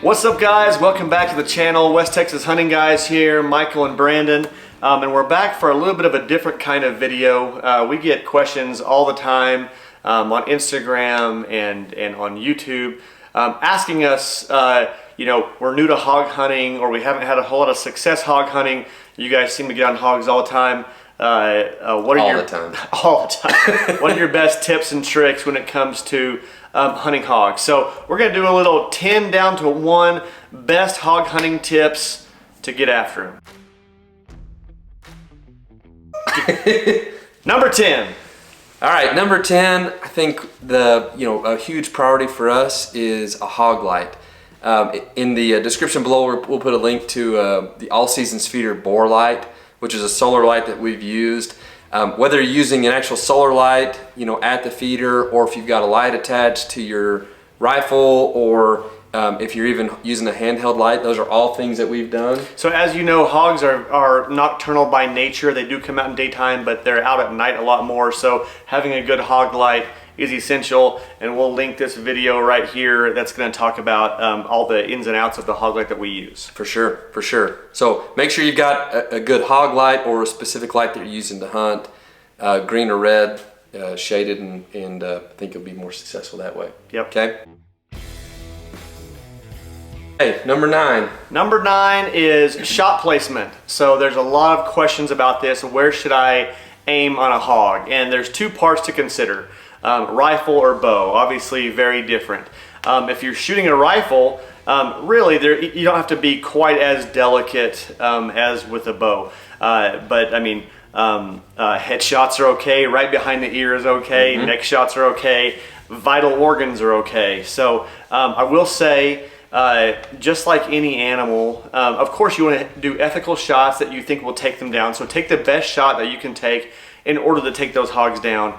What's up, guys? Welcome back to the channel. West Texas Hunting Guys here, Michael and Brandon. And we're back for a little bit of a different kind of video. We get questions all the time on Instagram and on YouTube asking us, you know, we're new to hog hunting or we haven't had a whole lot of success hog hunting. You guys seem to get on hogs all the time. What are all the time. What are your best tips and tricks when it comes to hunting hogs? So we're going to do a little 10 down to 1 best hog hunting tips to get after them. Number 10. All right, number 10. I think a huge priority for us is a Hog Light. In the description below, we'll put a link to the All Seasons Feeder Bore Light, which is a solar light that we've used. Whether you're using an actual solar light, at the feeder, or if you've got a light attached to your rifle, or if you're even using a handheld light, those are all things that we've done. So as you know, hogs are nocturnal by nature. They do come out in daytime, but they're out at night a lot more. So having a good hog light is essential, and we'll link this video right here that's going to talk about all the ins and outs of the hog light that we use. For sure. So make sure you've got a good hog light or a specific light that you're using to hunt, green or red, shaded, and I think you'll be more successful that way. Yep. Okay. Hey, number 9. Number 9 is shot placement. So there's a lot of questions about this. Where should I aim on a hog? And there's 2 parts to consider. Rifle or bow, obviously very different. If you're shooting a rifle, really you don't have to be quite as delicate as with a bow. But I mean, headshots are okay, right behind the ear is okay, neck shots are okay, vital organs are okay. So I will say, just like any animal, of course you want to do ethical shots that you think will take them down. So take the best shot that you can take in order to take those hogs down.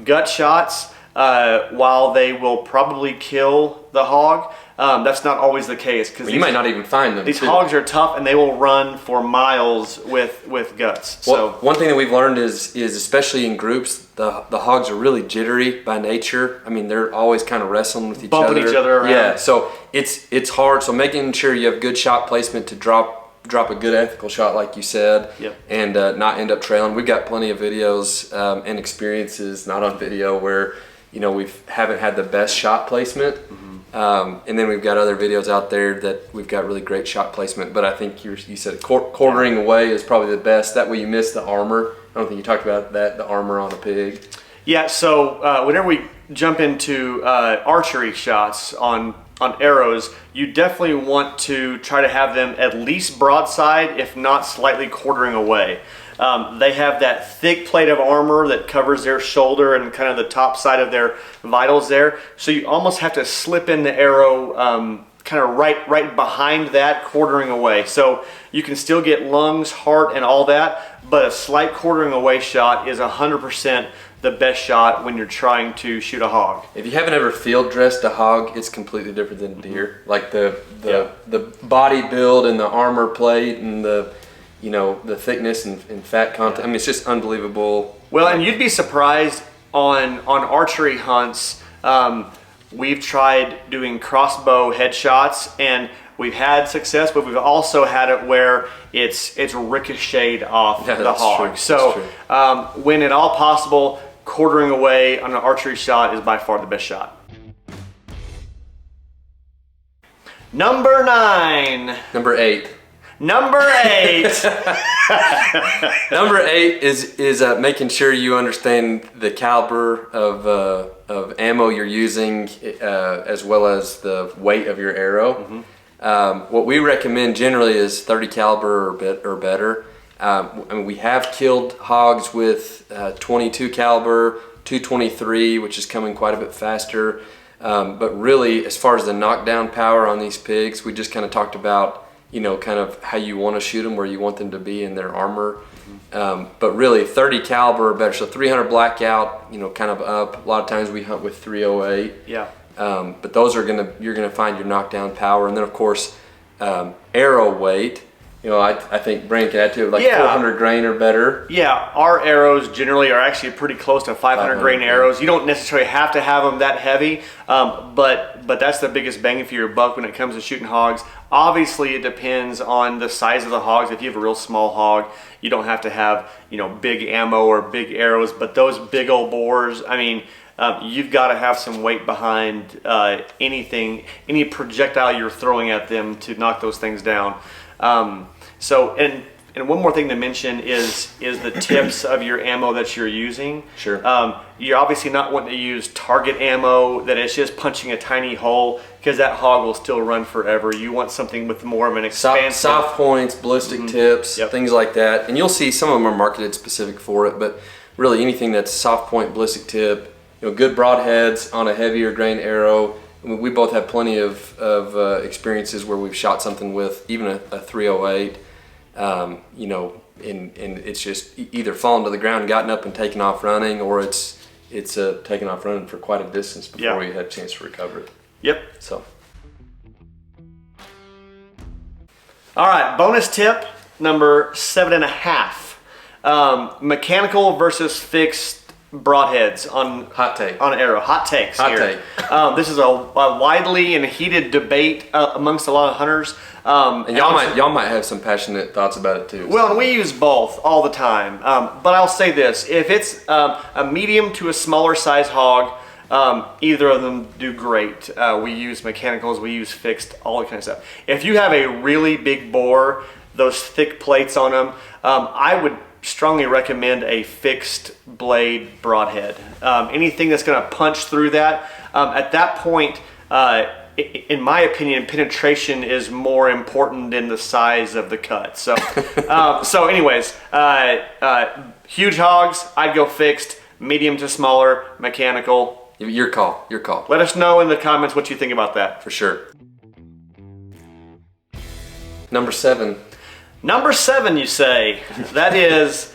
Gut shots, while they will probably kill the hog, that's not always the case, because you might not even find them. These hogs are tough and they will run for miles with guts. Well, one thing that we've learned is especially in groups, the hogs are really jittery by nature. I mean, they're always kind of wrestling with bumping each other around. Yeah, so it's hard. So making sure you have good shot placement to drop a good ethical shot, like you said. Yep. And not end up trailing. We've got plenty of videos and experiences, not on video, where we haven't had the best shot placement. And then we've got other videos out there that we've got really great shot placement. But I think you said quartering away is probably the best. That way you miss the armor. I don't think you talked about that, the armor on a pig. Yeah, so whenever we jump into archery shots on arrows, you definitely want to try to have them at least broadside, if not slightly quartering away. They have that thick plate of armor that covers their shoulder and kind of the top side of their vitals there. So you almost have to slip in the arrow kind of right behind that, quartering away. So you can still get lungs, heart, and all that, but a slight quartering away shot is 100% the best shot when you're trying to shoot a hog. If you haven't ever field dressed a hog, it's completely different than deer. Like the body build and the armor plate and the thickness and fat content. I mean, it's just unbelievable. Well, and you'd be surprised on archery hunts. We've tried doing crossbow headshots and we've had success, but we've also had it where it's ricocheted off the hog. True. So when at all possible, quartering away on an archery shot is by far the best shot. Number 9. Number 8. Number 8. Number 8 is making sure you understand the caliber of ammo you're using, as well as the weight of your arrow. What we recommend generally is 30 caliber or better. I mean, we have killed hogs with 22 caliber, 223, which is coming quite a bit faster. But really, as far as the knockdown power on these pigs, we just kind of talked about kind of how you want to shoot them, where you want them to be in their armor. But really 30 caliber or better, so 300 blackout, kind of up. A lot of times we hunt with 308. Yeah. But those are you're gonna find your knockdown power. And then of course, arrow weight. I think Brandon can add to it, like Yeah. 400 grain or better. Yeah, our arrows generally are actually pretty close to 500 grain arrows. You don't necessarily have to have them that heavy, but that's the biggest bang for your buck when it comes to shooting hogs. Obviously, it depends on the size of the hogs. If you have a real small hog, you don't have to have big ammo or big arrows. But those big old bores, I mean, you've got to have some weight behind any projectile you're throwing at them to knock those things down. And one more thing to mention is the tips of your ammo that you're using. Sure. You're obviously not wanting to use target ammo that is just punching a tiny hole, because that hog will still run forever. You want something with more of an expansive... Soft points, ballistic tips, things like that. And you'll see some of them are marketed specific for it, but really anything that's soft point, ballistic tip, good broadheads on a heavier grain arrow. We both have plenty of experiences where we've shot something with even a 308, and it's just either fallen to the ground, gotten up and taken off running, or it's taken off running for quite a distance before we had a chance to recover it. Yep. So. All right, bonus tip number 7.5. Mechanical versus fixed broadheads on arrow. Hot takes here. This is a widely and heated debate amongst a lot of hunters. And y'all might have some passionate thoughts about it too. Well, and we use both all the time. But I'll say this: if it's a medium to a smaller size hog, either of them do great. We use mechanicals, we use fixed, all that kind of stuff. If you have a really big bore, those thick plates on them, I would strongly recommend a fixed blade broadhead. Anything that's going to punch through that, at that point, in my opinion, penetration is more important than the size of the cut. So, anyways, huge hogs, I'd go fixed. Medium to smaller, mechanical. Your call. Let us know in the comments what you think about that. For sure. Number 7. Number 7, you say. That is,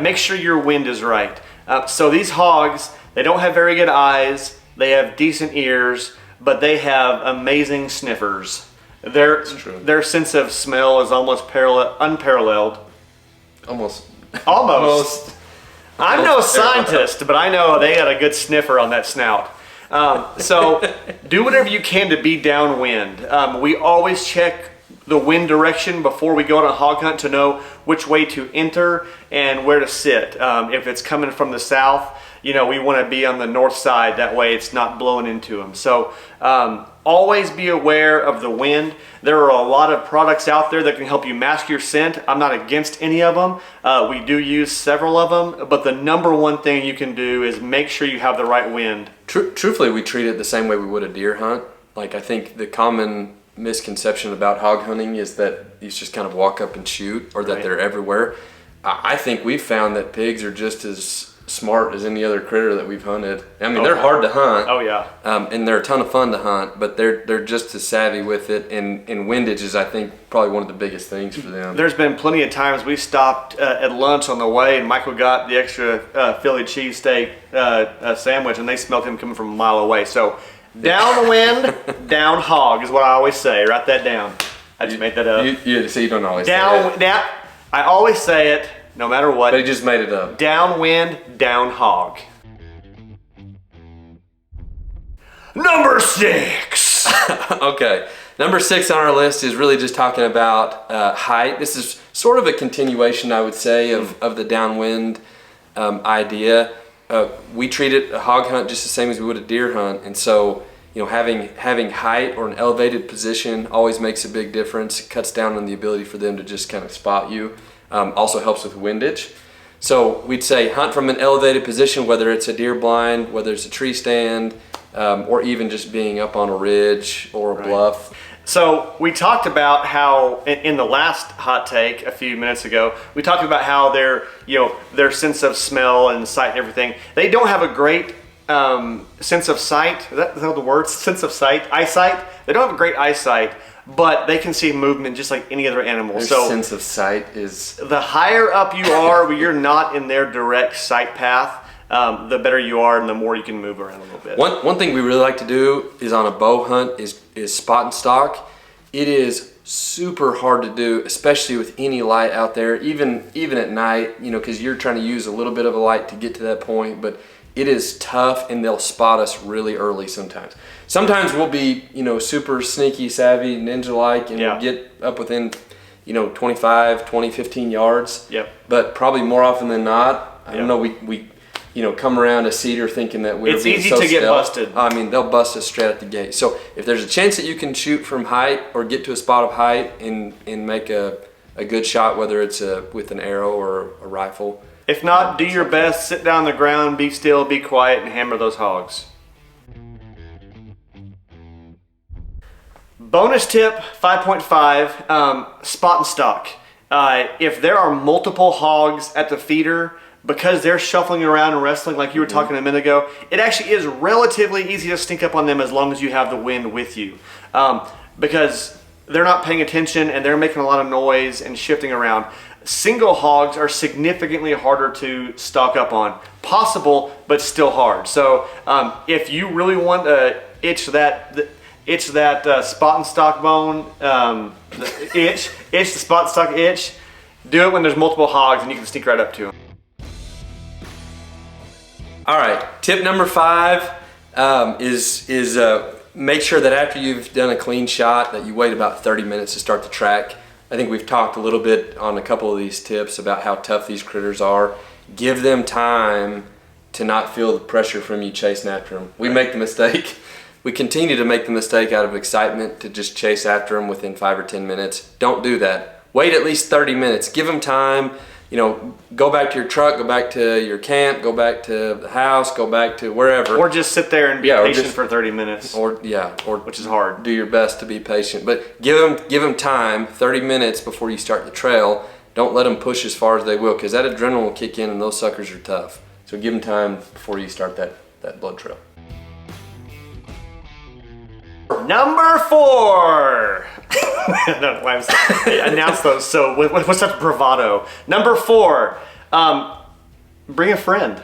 make sure your wind is right. So these hogs, they don't have very good eyes, they have decent ears, but they have amazing sniffers. Their sense of smell is almost unparalleled. Almost. I'm no scientist, but I know they got a good sniffer on that snout. So do whatever you can to be downwind. We always check the wind direction before we go on a hog hunt to know which way to enter and where to sit. If it's coming from the south, we want to be on the north side. That way it's not blowing into them. So always be aware of the wind. There are a lot of products out there that can help you mask your scent. I'm not against any of them. We do use several of them, but the number one thing you can do is make sure you have the right wind. Truthfully, we treat it the same way we would a deer hunt. Like, I think the common misconception about hog hunting is that you just kind of walk up and shoot, or that they're everywhere. I think we've found that pigs are just as smart as any other critter that we've hunted. I mean, they're hard to hunt. Oh yeah. And they're a ton of fun to hunt, but they're just as savvy with it. And windage is, I think, probably one of the biggest things for them. There's been plenty of times we stopped at lunch on the way, and Michael got the extra Philly cheesesteak sandwich, and they smelled him coming from a mile away. So downwind, down hog is what I always say. Write that down. I just made that up. So you don't always say it. Down. I always say it, no matter what. But he just made it up. Downwind, down hog. Number 6. Okay. Number 6 on our list is really just talking about height. This is sort of a continuation, I would say, of the downwind idea. We treat it a hog hunt just the same as we would a deer hunt, and so having height or an elevated position always makes a big difference. It cuts down on the ability for them to just kind of spot you. Also helps with windage. So we'd say hunt from an elevated position, whether it's a deer blind, whether it's a tree stand, or even just being up on a ridge or a bluff. So we talked about how in the last hot take a few minutes ago, we talked about how their sense of smell and sight and everything, they don't have a great sense of sight. Is that the word? Sense of sight? Eyesight? They don't have a great eyesight, but they can see movement just like any other animal. Their so sense of sight is... The higher up you are, where you're not in their direct sight path, the better you are and the more you can move around a little bit. One thing we really like to do is on a bow hunt is spot and stalk. It is super hard to do, especially with any light out there, even at night, because you're trying to use a little bit of a light to get to that point, but it is tough, and they'll spot us really early sometimes. Sometimes we'll be, super sneaky, savvy, ninja-like, and we'll get up within, 25, 20, 15 yards. Yep. But probably more often than not, I don't know, we come around a cedar thinking that we're It's easy to get busted. I mean, they'll bust us straight at the gate. So if there's a chance that you can shoot from height or get to a spot of height and make a good shot, whether it's with an arrow or a rifle. If not, do your best, sit down on the ground, be still, be quiet, and hammer those hogs. Bonus tip 5.5, spot and stock. If there are multiple hogs at the feeder, because they're shuffling around and wrestling like you were talking a minute ago, it actually is relatively easy to sneak up on them as long as you have the wind with you. Because they're not paying attention and they're making a lot of noise and shifting around. Single hogs are significantly harder to stock up on. Possible, but still hard. So if you really want to itch that spot and stock bone, the spot and stock itch, do it when there's multiple hogs and you can sneak right up to them. All right, tip number 5 is make sure that after you've done a clean shot that you wait about 30 minutes to start the track. I think we've talked a little bit on a couple of these tips about how tough these critters are. Give them time to not feel the pressure from you chasing after them. We make the mistake. We continue to make the mistake out of excitement to just chase after them within 5 or 10 minutes. Don't do that. Wait at least 30 minutes. Give them time. Go back to your truck, go back to your camp, go back to the house, go back to wherever. Or just sit there and be patient for 30 minutes. Or which is hard. Do your best to be patient, but give them time, 30 minutes before you start the trail. Don't let them push as far as they will, because that adrenaline will kick in and those suckers are tough. So give them time before you start that blood trail. Number 4. I don't know why I announced those so with such bravado. Number 4, bring a friend.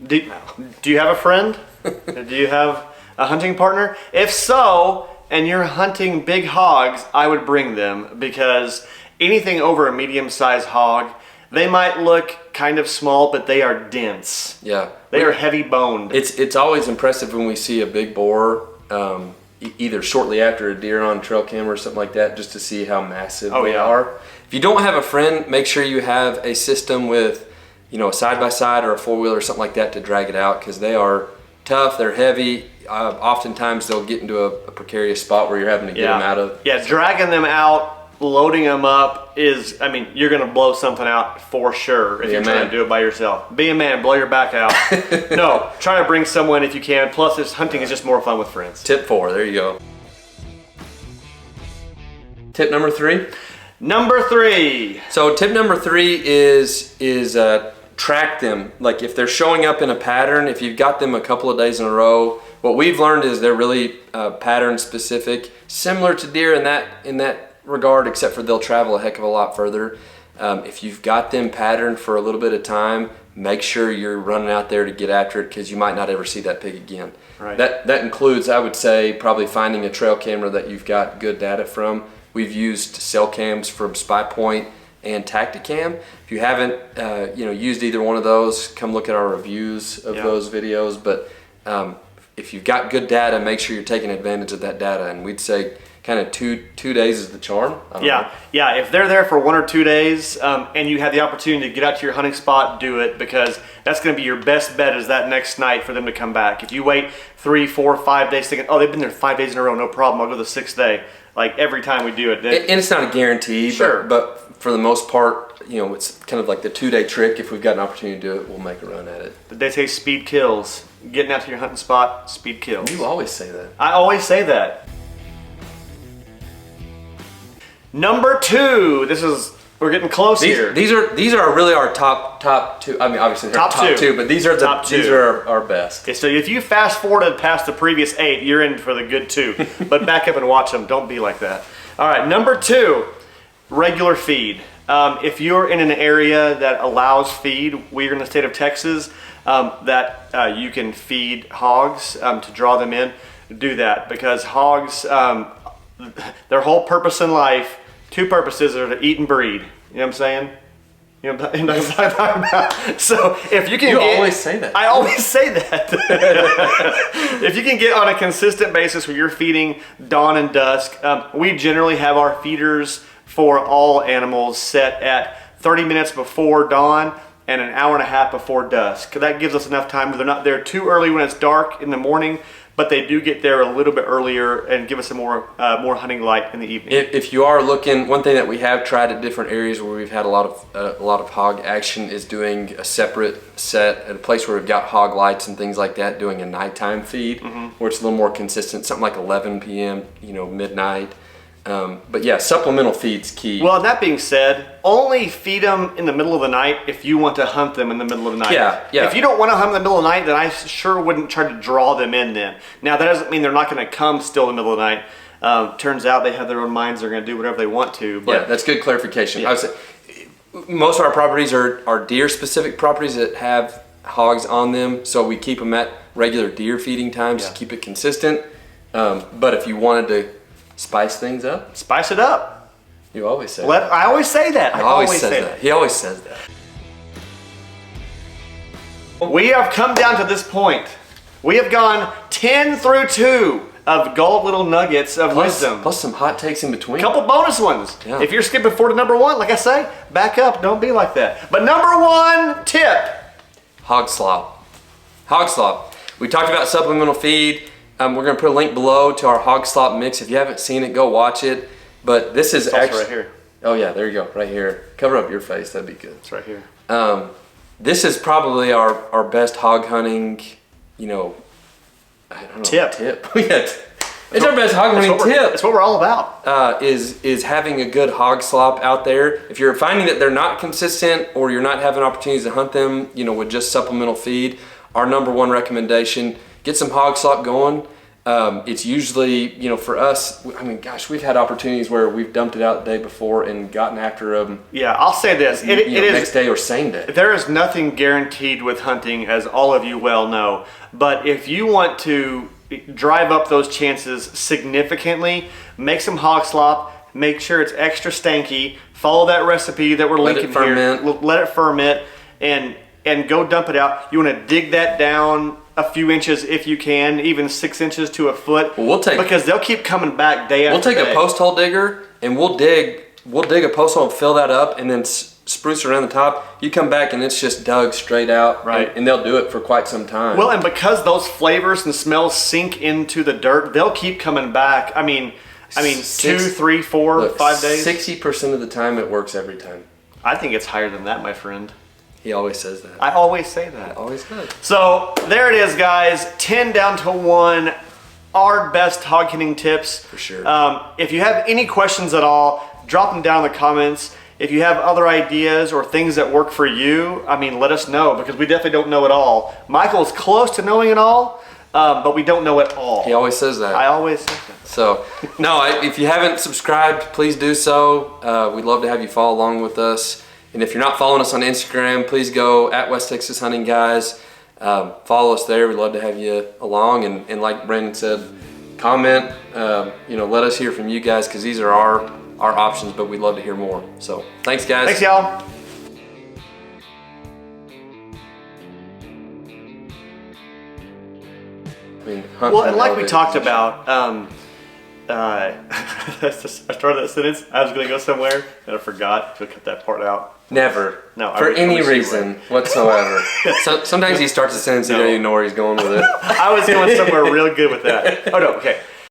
Do you have a friend? Do you have a hunting partner? If so, and you're hunting big hogs, I would bring them, because anything over a medium-sized hog, they might look kind of small, but they are dense. Yeah. They are heavy boned. It's always impressive when we see a big boar, either shortly after a deer on trail camera or something like that, just to see how massive they are. If you don't have a friend, make sure you have a system with, a side-by-side or a four-wheeler or something like that to drag it out, because they are tough, they're heavy. Oftentimes they'll get into a precarious spot where you're having to get them out of. Yeah, dragging them out, loading them up you're going to blow something out for sure if you're trying to do it by yourself. Be a man, blow your back out. No, try to bring someone if you can. Plus, this hunting is just more fun with friends. Tip 4, there you go. Tip number 3? Number 3. So tip number 3 is track them. Like if they're showing up in a pattern, if you've got them a couple of days in a row, what we've learned is they're really pattern specific, similar to deer in that regard, except for they'll travel a heck of a lot further. If you've got them patterned for a little bit of time, make sure you're running out there to get after it, because you might not ever see that pig again. Right. That includes, I would say, probably finding a trail camera that you've got good data from. We've used cell cams from Spy Point and Tacticam. If you haven't used either one of those, come look at our reviews of those videos. But if you've got good data, make sure you're taking advantage of that data. And we'd say kind of two days is the charm. Yeah. If they're there for 1 or 2 days and you have the opportunity to get out to your hunting spot, do it, because that's going to be your best bet is that next night for them to come back. If you wait 3, 4, 5 days thinking, oh, they've been there 5 days in a row, no problem, I'll go the 6th day. Like every time we do it. And it's not a guarantee, sure. but for the most part, it's kind of like the 2-day trick. If we've got an opportunity to do it, we'll make a run at it. They say speed kills. Getting out to your hunting spot, speed kills. You always say that. I always say that. Number 2. We're getting close here. These are really our top 2. I mean, obviously they're top two, but these are these are our best. Okay, so if you fast forwarded past the previous 8, you're in for the good 2. But back up and watch them. Don't be like that. All right, number 2, regular feed. If you're in an area that allows feed, we're in the state of Texas, that you can feed hogs to draw them in, do that, because hogs their whole purpose in life, two purposes are to eat and breed. You know what I'm saying? You know what I'm talking about? So if you can always say that. I always say that. If you can get on a consistent basis where you're feeding dawn and dusk, we generally have our feeders for all animals set at 30 minutes before dawn and an hour and a half before dusk. That gives us enough time where they're not there too early when it's dark in the morning, but they do get there a little bit earlier and give us a more hunting light in the evening. If you are looking, one thing that we have tried at different areas where we've had a lot of hog action is doing a separate set at a place where we've got hog lights and things like that, doing a nighttime feed where it's a little more consistent, something like 11 p.m., midnight. But yeah, supplemental feed's key. Well, that being said, only feed them in the middle of the night if you want to hunt them in the middle of the night. Yeah. If you don't want to hunt them in the middle of the night, then I sure wouldn't try to draw them in then. Now, that doesn't mean they're not going to come still in the middle of the night. Turns out they have their own minds. They're going to do whatever they want to. But yeah, that's good clarification. Yeah. I would say most of our properties are deer-specific properties that have hogs on them, so we keep them at regular deer feeding times to keep it consistent. But if you wanted to spice things up, spice it up. You always say that. I always say that. I always say that. He always says that. We have come down to this point. We have gone 10 through 2 of gold little nuggets of wisdom. Plus some hot takes in between. Couple bonus ones. Yeah. If you're skipping forward to number 1, like I say, back up. Don't be like that. But number 1 tip. Hog slop. Hog slop. We talked about supplemental feed. We're going to put a link below to our hog slop mix. If you haven't seen it, go watch it. But this is actually right here. Oh yeah, there you go, right here. Cover up your face, that'd be good. It's right here. This is probably our best hog hunting, I don't know, tip. Yeah, it's our best hog hunting tip. That's what we're all about. Is having a good hog slop out there. If you're finding that they're not consistent or you're not having opportunities to hunt them, with just supplemental feed, our number 1 recommendation. Get some hog slop going. It's usually, for us, we've had opportunities where we've dumped it out the day before and gotten after them. Yeah, I'll say this. It is next day or same day. There is nothing guaranteed with hunting, as all of you well know. But if you want to drive up those chances significantly, make some hog slop. Make sure it's extra stanky. Follow that recipe that we're linking here. Let it ferment and go dump it out. You want to dig that down a few inches if you can, even 6 inches to a foot. Well, because they'll keep coming back day after day. We'll take a post hole digger and we'll dig a post hole and fill that up and then spruce around the top. You come back and it's just dug straight out. Right. And they'll do it for quite some time. Well, and because those flavors and smells sink into the dirt, they'll keep coming back. I mean, 2, 3, 4, 5 days. 60% of the time it works every time. I think it's higher than that, my friend. He always says that. I always say that. Always does. So there it is, guys. 10 down to 1. Our best hog hunting tips. For sure. If you have any questions at all, drop them down in the comments. If you have other ideas or things that work for you, let us know, because we definitely don't know it all. Michael's close to knowing it all, but we don't know it all. He always says that. I always say that. So, if you haven't subscribed, please do so. We'd love to have you follow along with us. And if you're not following us on Instagram, please go at West Texas Hunting Guys. Follow us there. We'd love to have you along. And like Brandon said, comment. Let us hear from you guys, because these are our options, but we'd love to hear more. So thanks, guys. Thanks, y'all. Well, and like we talked about, I started that sentence. I was going to go somewhere and I forgot to cut that part out. Never. No. For any reason whatsoever. Sometimes he starts a sentence and you don't even know where he's going with it. I was going somewhere real good with that. Oh no. Okay.